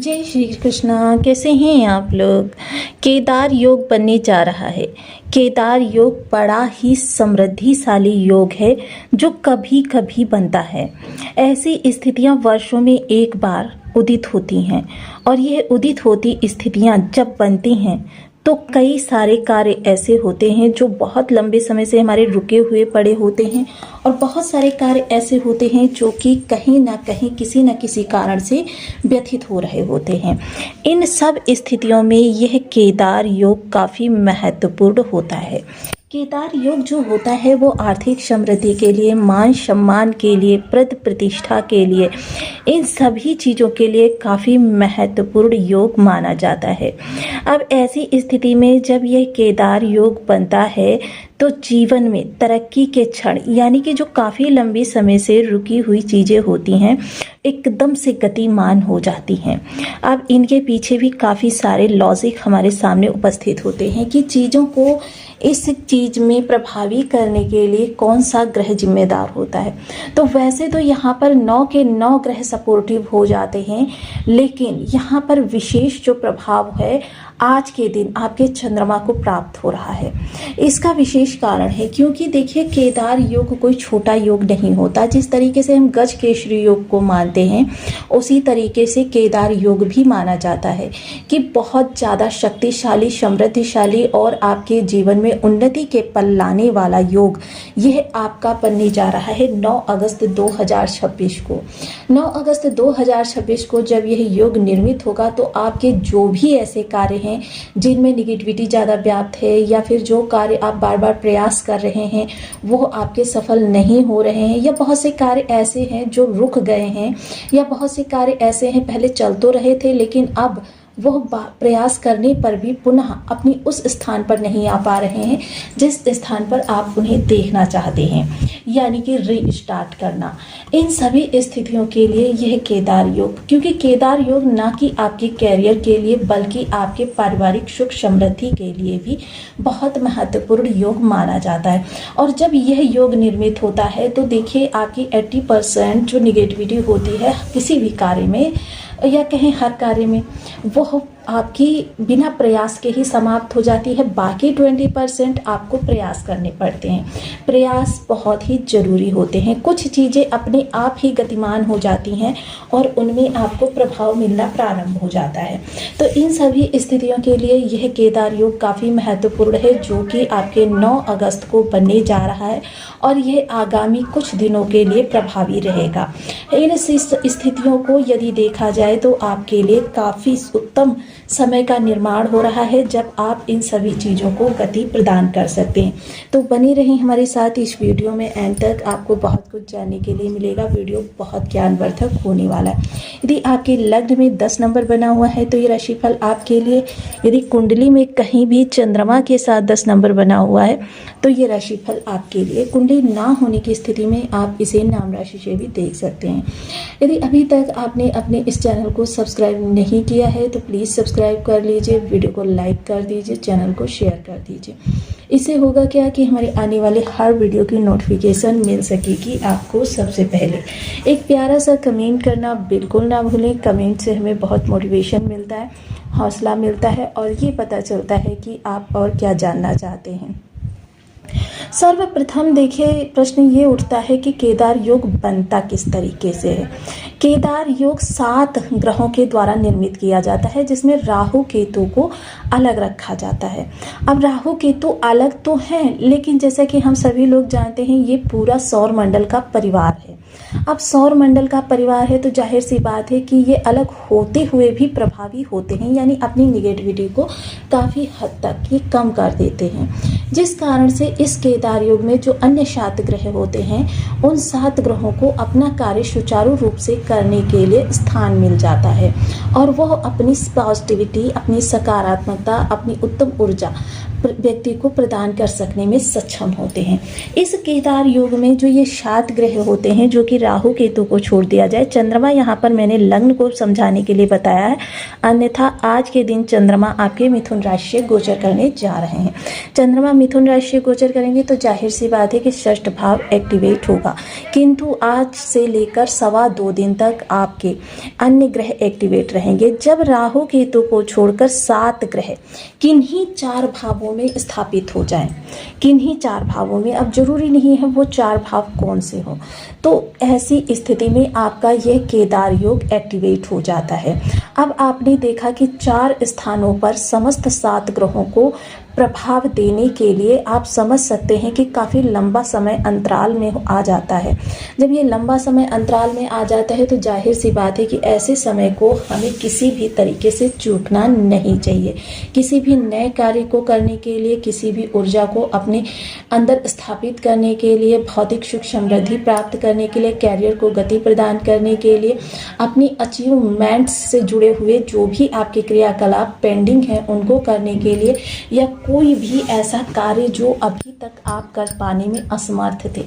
जय श्री कृष्णा। कैसे हैं आप लोग। केदार योग बनने जा रहा है। केदार योग बड़ा ही समृद्धिशाली योग है जो कभी कभी बनता है। ऐसी स्थितियां वर्षों में एक बार उदित होती हैं और यह उदित होती स्थितियां जब बनती हैं तो कई सारे कार्य ऐसे होते हैं जो बहुत लंबे समय से हमारे रुके हुए पड़े होते हैं और बहुत सारे कार्य ऐसे होते हैं जो कि कहीं ना कहीं किसी न किसी कारण से व्यथित हो रहे होते हैं। इन सब स्थितियों में यह केदार योग काफ़ी महत्वपूर्ण होता है। केदार योग जो होता है वो आर्थिक समृद्धि के लिए, मान सम्मान के लिए, पद प्रतिष्ठा के लिए, इन सभी चीज़ों के लिए काफ़ी महत्वपूर्ण योग माना जाता है। अब ऐसी स्थिति में जब यह केदार योग बनता है तो जीवन में तरक्की के क्षण, यानी कि जो काफ़ी लंबी समय से रुकी हुई चीज़ें होती हैं, एकदम से गतिमान हो जाती हैं। अब इनके पीछे भी काफ़ी सारे लॉजिक हमारे सामने उपस्थित होते हैं कि चीज़ों को इस चीज़ में प्रभावी करने के लिए कौन सा ग्रह जिम्मेदार होता है। तो वैसे तो यहाँ पर 9 के 9 ग्रह सपोर्टिव हो जाते हैं, लेकिन यहाँ पर विशेष जो प्रभाव है आज के दिन आपके चंद्रमा को प्राप्त हो रहा है। इसका विशेष कारण है क्योंकि देखिए केदार योग कोई छोटा योग नहीं होता। जिस तरीके से हम गज केसरी योग को मानते हैं उसी तरीके से केदार योग भी माना जाता है कि बहुत ज़्यादा शक्तिशाली, समृद्धिशाली और आपके जीवन में उन्नति के पल लाने वाला योग यह आपका बनने जा रहा है 9 अगस्त 2026 को। 9 अगस्त 2026 को जब यह योग निर्मित होगा तो आपके जो भी ऐसे कार्य हैं जिनमें निगेटिविटी ज़्यादा व्याप्त है या फिर जो कार्य आप बार बार प्रयास कर रहे हैं वो आपके सफल नहीं हो रहे हैं, या बहुत से कार्य ऐसे हैं जो रुक गए हैं, या बहुत से कार्य ऐसे हैं पहले चल तो रहे थे लेकिन अब वह प्रयास करने पर भी पुनः अपनी उस स्थान पर नहीं आ पा रहे हैं जिस स्थान पर आप उन्हें देखना चाहते हैं, यानी कि रीस्टार्ट करना। इन सभी स्थितियों के लिए यह केदार योग, क्योंकि केदार योग ना कि आपके कैरियर के लिए बल्कि आपके पारिवारिक सुख समृद्धि के लिए भी बहुत महत्वपूर्ण योग माना जाता है। और जब यह योग निर्मित होता है तो देखिए आपकी 80% जो निगेटिविटी होती है किसी भी कार्य में या कहें हर कार्य में, वह आपकी बिना प्रयास के ही समाप्त हो जाती है। बाकी 20% आपको प्रयास करने पड़ते हैं। प्रयास बहुत ही ज़रूरी होते हैं। कुछ चीज़ें अपने आप ही गतिमान हो जाती हैं और उनमें आपको प्रभाव मिलना प्रारंभ हो जाता है। तो इन सभी स्थितियों के लिए यह केदार योग काफ़ी महत्वपूर्ण है जो कि आपके 9 अगस्त को बनने जा रहा है और यह आगामी कुछ दिनों के लिए प्रभावी रहेगा। इन स्थितियों को यदि देखा जाए तो आपके लिए काफ़ी उत्तम समय का निर्माण हो रहा है जब आप इन सभी चीज़ों को गति प्रदान कर सकते हैं। तो बनी रही हमारे साथ इस वीडियो में, एंड तक आपको बहुत कुछ जानने के लिए मिलेगा। वीडियो बहुत ज्ञानवर्धक होने वाला है। यदि आपके लग्न में 10 नंबर बना हुआ है तो ये राशिफल आपके लिए, यदि कुंडली में कहीं भी चंद्रमा के साथ 10 नंबर बना हुआ है तो ये राशिफल आपके लिए। कुंडली ना होने की स्थिति में आप इसे नाम राशि से भी देख सकते हैं। यदि अभी तक आपने अपने इस चैनल को सब्सक्राइब नहीं किया है तो प्लीज़ सब्सक्राइब कर लीजिए, वीडियो को लाइक कर दीजिए, चैनल को शेयर कर दीजिए। इससे होगा क्या कि हमारे आने वाले हर वीडियो की नोटिफिकेशन मिल सकेगी आपको सबसे पहले। एक प्यारा सा कमेंट करना बिल्कुल ना भूलें। कमेंट से हमें बहुत मोटिवेशन मिलता है, हौसला मिलता है और ये पता चलता है कि आप और क्या जानना चाहते हैं। सर्वप्रथम देखिए प्रश्न ये उठता है कि केदार योग बनता किस तरीके से है। केदार योग 7 ग्रहों के द्वारा निर्मित किया जाता है जिसमें राहु केतु को अलग रखा जाता है। अब राहु केतु अलग तो हैं लेकिन जैसा कि हम सभी लोग जानते हैं ये पूरा सौर मंडल का परिवार है। अब सौर मंडल का परिवार है तो जाहिर सी बात है कि ये अलग होते हुए भी प्रभावी होते हैं, यानी अपनी निगेटिविटी को काफ़ी हद तक ये कम कर देते हैं। जिस कारण से इस केदार योग में जो अन्य 7 ग्रह होते हैं उन 7 ग्रहों को अपना कार्य सुचारू रूप से करने के लिए स्थान मिल जाता है और वह अपनी पॉजिटिविटी, अपनी सकारात्मकता, अपनी उत्तम ऊर्जा व्यक्ति को प्रदान कर सकने में सक्षम होते हैं। इस केदार योग में जो ये 7 ग्रह होते हैं जो कि राहु केतु को छोड़ दिया जाए। चंद्रमा यहाँ पर मैंने लग्न को समझाने के लिए बताया है, अन्यथा आज के दिन चंद्रमा आपके मिथुन राशि से गोचर करने जा रहे हैं। चंद्रमा मिथुन राशि से गोचर करेंगे तो जाहिर सी बात है कि षष्ठ भाव एक्टिवेट होगा, किंतु आज से लेकर 2.25 दिन तक आपके अन्य ग्रह एक्टिवेट रहेंगे। जब राहु केतु को छोड़कर 7 ग्रह किन्हीं 4 भावों में स्थापित हो जाएं, किन्हीं 4 भावों में, अब जरूरी नहीं है वो 4 भाव कौन से हो, तो ऐसी स्थिति में आपका यह केदार योग एक्टिवेट हो जाता है। अब आपने देखा कि 4 स्थानों पर समस्त 7 ग्रहों को प्रभाव देने के लिए आप समझ सकते हैं कि काफ़ी लंबा समय अंतराल में आ जाता है। जब ये लंबा समय अंतराल में आ जाता है तो जाहिर सी बात है कि ऐसे समय को हमें किसी भी तरीके से चूकना नहीं चाहिए। किसी भी नए कार्य को करने के लिए, किसी भी ऊर्जा को अपने अंदर स्थापित करने के लिए, भौतिक सुख समृद्धि प्राप्त करने के लिए, कैरियर को गति प्रदान करने के लिए, अपनी अचीवमेंट्स से जुड़े हुए जो भी आपके क्रियाकलाप पेंडिंग हैं उनको करने के लिए, या कोई भी ऐसा कार्य जो अभी तक आप कर पाने में असमर्थ थे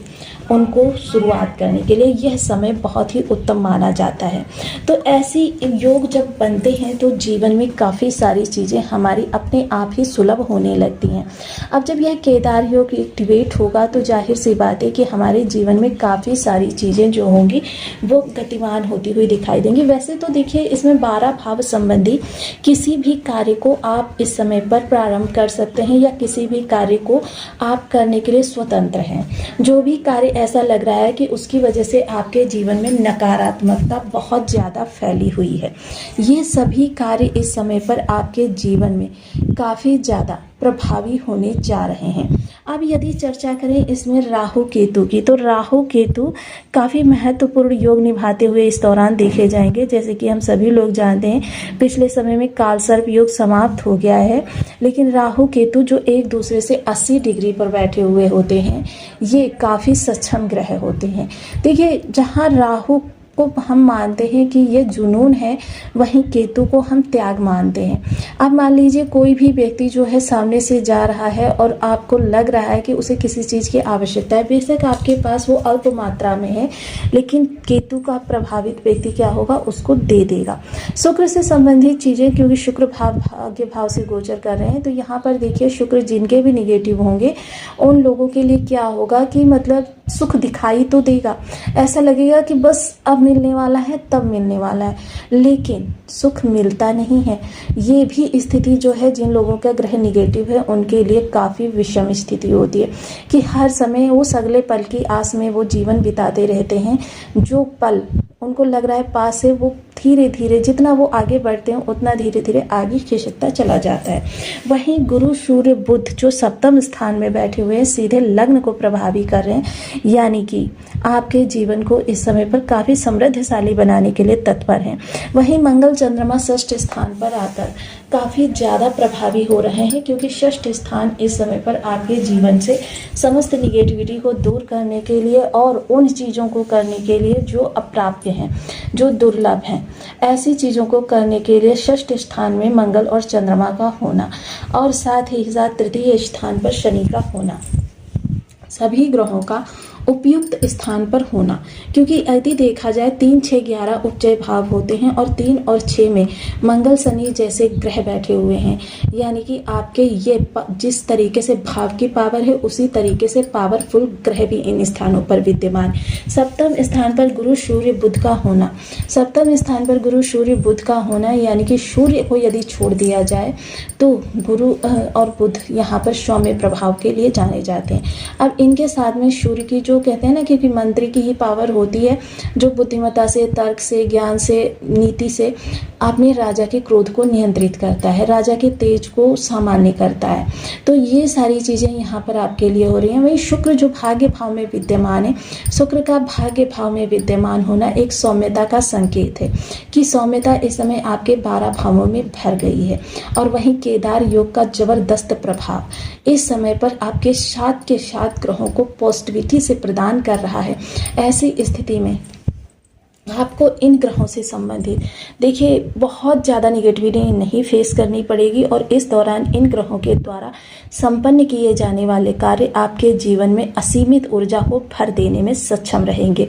उनको शुरुआत करने के लिए यह समय बहुत ही उत्तम माना जाता है। तो ऐसी योग जब बनते हैं तो जीवन में काफ़ी सारी चीज़ें हमारी अपने आप ही सुलभ होने लगती हैं। अब जब यह केदार योग एक्टिवेट होगा तो जाहिर सी बात है कि हमारे जीवन में काफ़ी सारी चीज़ें जो होंगी वो गतिमान होती हुई दिखाई देंगी। वैसे तो देखिए इसमें 12 भाव संबंधी किसी भी कार्य को आप इस समय पर प्रारंभ कर सकते हैं या किसी भी कार्य को आप करने के लिए स्वतंत्र हैं। जो भी कार्य ऐसा लग रहा है कि उसकी वजह से आपके जीवन में नकारात्मकता बहुत ज़्यादा फैली हुई है, ये सभी कार्य इस समय पर आपके जीवन में काफ़ी ज़्यादा प्रभावी होने जा रहे हैं। अब यदि चर्चा करें इसमें राहु केतु की, तो राहु केतु काफ़ी महत्वपूर्ण योग निभाते हुए इस दौरान देखे जाएंगे। जैसे कि हम सभी लोग जानते हैं पिछले समय में कालसर्प योग समाप्त हो गया है, लेकिन राहु केतु जो एक दूसरे से 80 डिग्री पर बैठे हुए होते हैं ये काफ़ी सक्षम ग्रह होते हैं। देखिए जहाँ राहु को हम मानते हैं कि ये जुनून है, वहीं केतु को हम त्याग मानते हैं। अब मान लीजिए कोई भी व्यक्ति जो है सामने से जा रहा है और आपको लग रहा है कि उसे किसी चीज़ की आवश्यकता है, बेशक आपके पास वो अल्प मात्रा में है, लेकिन केतु का प्रभावित व्यक्ति क्या होगा, उसको दे देगा। शुक्र से संबंधित चीज़ें, क्योंकि शुक्र भाग्य भाव से गोचर कर रहे हैं, तो यहाँ पर देखिए शुक्र जिनके भी निगेटिव होंगे उन लोगों के लिए क्या होगा कि मतलब सुख दिखाई तो देगा, ऐसा लगेगा कि बस अब मिलने वाला है तब मिलने वाला है, लेकिन सुख मिलता नहीं है। ये भी स्थिति जो है जिन लोगों का ग्रह निगेटिव है उनके लिए काफ़ी विषम स्थिति होती है कि हर समय उस अगले पल की आस में वो जीवन बिताते रहते हैं। जो पल उनको लग रहा है पास से, वो धीरे धीरे जितना वो आगे बढ़ते हैं उतना धीरे धीरे आगे खिसकता चला जाता है। वहीं गुरु सूर्य बुध जो सप्तम स्थान में बैठे हुए हैं सीधे लग्न को प्रभावी कर रहे हैं, यानी कि आपके जीवन को इस समय पर काफ़ी समृद्धशाली बनाने के लिए तत्पर हैं। वहीं मंगल चंद्रमा षष्ठ स्थान पर आकर काफ़ी ज़्यादा प्रभावी हो रहे हैं, क्योंकि षष्ठ स्थान इस समय पर आपके जीवन से समस्त निगेटिविटी को दूर करने के लिए और उन चीज़ों को करने के लिए जो अप्राप्य हैं, जो दुर्लभ हैं, ऐसी चीज़ों को करने के लिए षष्ठ स्थान में मंगल और चंद्रमा का होना और साथ ही साथ तृतीय स्थान पर शनि का होना, सभी ग्रहों का उपयुक्त स्थान पर होना, क्योंकि यदि देखा जाए 3, 6, 11 उच्चय भाव होते हैं और 3 और 6 में मंगल शनि जैसे ग्रह बैठे हुए हैं, यानी कि आपके ये जिस तरीके से भाव की पावर है उसी तरीके से पावरफुल ग्रह भी इन स्थानों पर विद्यमान। सप्तम स्थान पर गुरु सूर्य बुध का होना, सप्तम स्थान पर गुरु सूर्य बुध का होना, यानी कि सूर्य को यदि छोड़ दिया जाए तो गुरु और बुध यहाँ पर सौम्य प्रभाव के लिए जाने जाते हैं। अब इनके साथ में सूर्य की जो कहते हैं ना, क्योंकि मंत्री की ही पावर होती है जो बुद्धिमत्ता से, तर्क से, ज्ञान से, नीति से अपने राजा के क्रोध को नियंत्रित करता है, राजा के तेज को सामान्य करता है। तो ये सारी चीज़ें यहाँ पर आपके लिए हो रही हैं। वही शुक्र जो भाग्य भाव में विद्यमान है, शुक्र का भाग्य भाव में विद्यमान होना एक सौम्यता का संकेत है कि सौम्यता इस समय आपके 12 भावों में भर गई है। और वहीं केदार योग का जबरदस्त प्रभाव इस समय पर आपके 7 के 7 ग्रहों को पॉजिटिविटी से प्रदान कर रहा है। ऐसी स्थिति में आपको इन ग्रहों से संबंधित देखिए बहुत ज़्यादा निगेटिविटी नहीं फेस करनी पड़ेगी और इस दौरान इन ग्रहों के द्वारा संपन्न किए जाने वाले कार्य आपके जीवन में असीमित ऊर्जा को भर देने में सक्षम रहेंगे।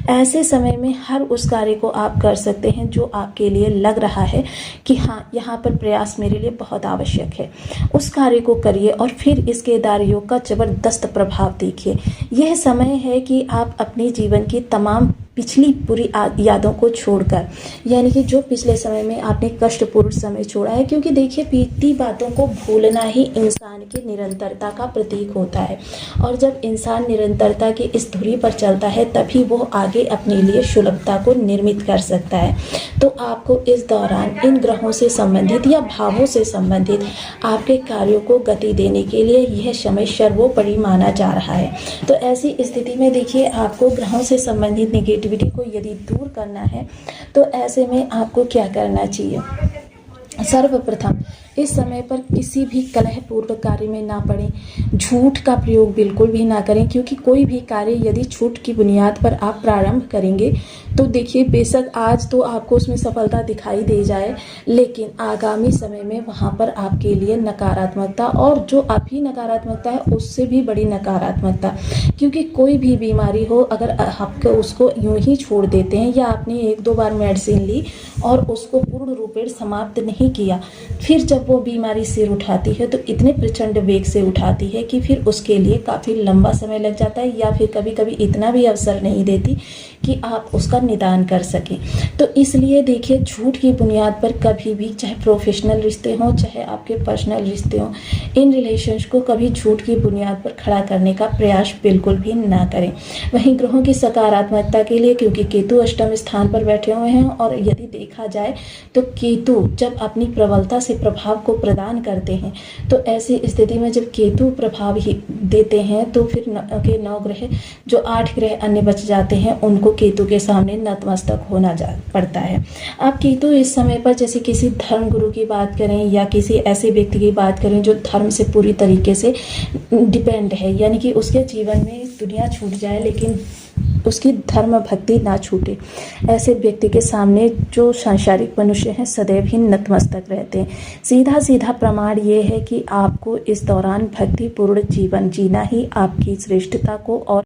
ऐसे समय में हर उस कार्य को आप कर सकते हैं जो आपके लिए लग रहा है कि हाँ, यहाँ पर प्रयास मेरे लिए बहुत आवश्यक है। उस कार्य को करिए और फिर इस केदार योग का जबरदस्त प्रभाव देखिए। यह समय है कि आप अपने जीवन की तमाम पिछली पूरी यादों को छोड़कर, यानी कि जो पिछले समय में आपने कष्टपूर्ण समय छोड़ा है, क्योंकि देखिए बीती बातों को भूलना ही इंसान की निरंतरता का प्रतीक होता है और जब इंसान निरंतरता की इस धुरी पर चलता है तभी वो आगे अपने लिए सुलभता को निर्मित कर सकता है। तो आपको इस दौरान इन ग्रहों से संबंधित या भावों से संबंधित आपके कार्यों को गति देने के लिए यह समय सर्वोपरि माना जा रहा है। तो ऐसी स्थिति में देखिए आपको ग्रहों से संबंधित नेगेटिविटी को यदि दूर करना है तो ऐसे में आपको क्या करना चाहिए। सर्वप्रथम इस समय पर किसी भी कलहपूर्ण कार्य में ना पड़ें, झूठ का प्रयोग बिल्कुल भी ना करें, क्योंकि कोई भी कार्य यदि झूठ की बुनियाद पर आप प्रारंभ करेंगे तो देखिए बेशक आज तो आपको उसमें सफलता दिखाई दे जाए, लेकिन आगामी समय में वहाँ पर आपके लिए नकारात्मकता और जो अभी नकारात्मकता है उससे भी बड़ी नकारात्मकता, क्योंकि कोई भी बीमारी हो अगर आप उसको यूं ही छोड़ देते हैं या आपने 1-2 बार मेडिसिन ली और उसको पूर्ण रूपेण समाप्त नहीं किया, फिर जब वो बीमारी सिर उठाती है तो इतने प्रचंड वेग से उठाती है कि फिर उसके लिए काफ़ी लंबा समय लग जाता है या फिर कभी कभी इतना भी अवसर नहीं देती कि आप उसका निदान कर सकें। तो इसलिए देखिए झूठ की बुनियाद पर कभी भी, चाहे प्रोफेशनल रिश्ते हों चाहे आपके पर्सनल रिश्ते हों, इन रिलेशंस को कभी झूठ की बुनियाद पर खड़ा करने का प्रयास बिल्कुल भी ना करें। वहीं ग्रहों की सकारात्मकता के लिए, क्योंकि केतु अष्टम स्थान पर बैठे हुए हैं और यदि देखा जाए तो केतु जब अपनी प्रबलता से प्रभाव को प्रदान करते हैं तो ऐसी स्थिति में जब केतु प्रभाव ही देते हैं तो फिर के 9 ग्रह, जो 8 ग्रह अन्य बच जाते हैं, उनको केतु के सामने नतमस्तक होना पड़ता है। अब केतु इस समय पर जैसे किसी धर्म गुरु की बात करें या किसी ऐसे व्यक्ति की बात करें जो धर्म से पूरी तरीके से डिपेंड है, यानी कि उसके जीवन में दुनिया छूट जाए लेकिन उसकी धर्म भक्ति ना छूटे, ऐसे व्यक्ति के सामने जो सांसारिक मनुष्य हैं सदैव ही नतमस्तक रहते हैं। सीधा सीधा प्रमाण ये है कि आपको इस दौरान भक्तिपूर्ण जीवन जीना ही आपकी श्रेष्ठता को और